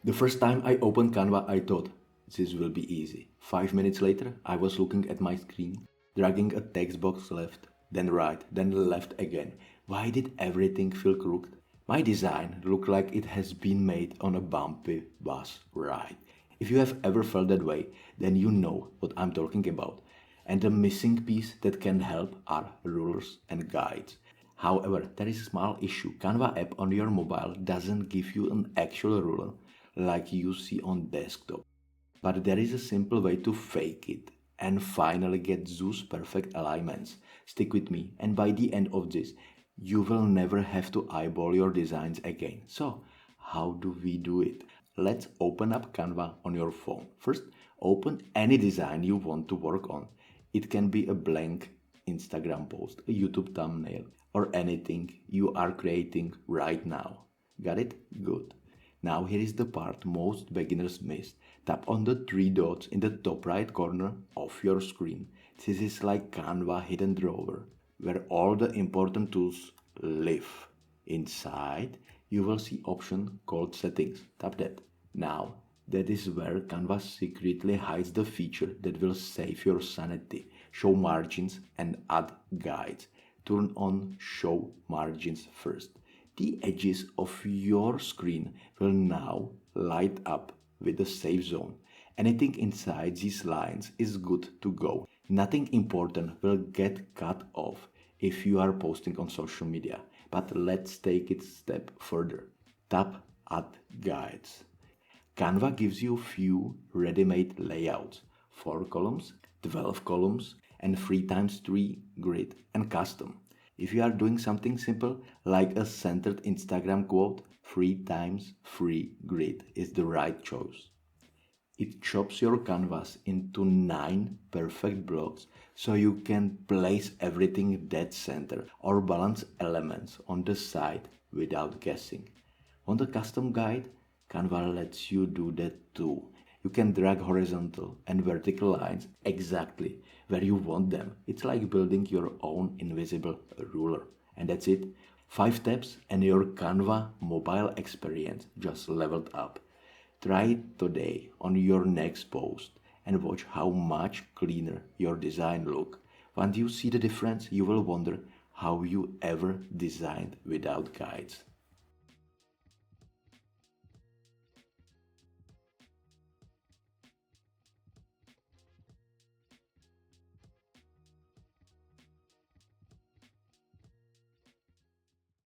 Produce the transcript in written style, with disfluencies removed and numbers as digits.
The first time I opened Canva, I thought this will be easy. 5 minutes later, I was looking at my screen, dragging a text box left, then right, then left again. Why did everything feel crooked? My design looked like it has been made on a bumpy bus ride. If you have ever felt that way, then you know what I'm talking about. And the missing piece that can help are rulers and guides. However, there is a small issue. Canva app on your mobile doesn't give you an actual ruler like you see on desktop. But there is a simple way to fake it and finally get those perfect alignments. Stick with me, and by the end of this, you will never have to eyeball your designs again. So, how do we do it? Let's open up Canva on your phone. First, open any design you want to work on. It can be a blank Instagram post, a YouTube thumbnail, or anything you are creating right now. Got it? Good. Now here is the part most beginners miss. Tap on the three dots in the top right corner of your screen. This is like Canva hidden drawer, where all the important tools live. Inside, you will see option called settings. Tap that. Now, that is where Canva secretly hides the feature that will save your sanity. Show margins and add guides. Turn on show margins first. The edges of your screen will now light up with the safe zone. Anything inside these lines is good to go. Nothing important will get cut off if you are posting on social media. But let's take it a step further. Tap Add Guides. Canva gives you few ready-made layouts, 4 columns, 12 columns, and 3 times 3 grid and custom. If you are doing something simple like a centered Instagram quote, 3 times 3 grid is the right choice. It chops your canvas into 9 perfect blocks so you can place everything dead center or balance elements on the side without guessing. On the custom guide, Canva lets you do that too. You can drag horizontal and vertical lines exactly where you want them. It's like building your own invisible ruler. And that's it. 5 steps and your Canva mobile experience just leveled up. Try it today on your next post and watch how much cleaner your design look. Once you see the difference, you will wonder how you ever designed without guides.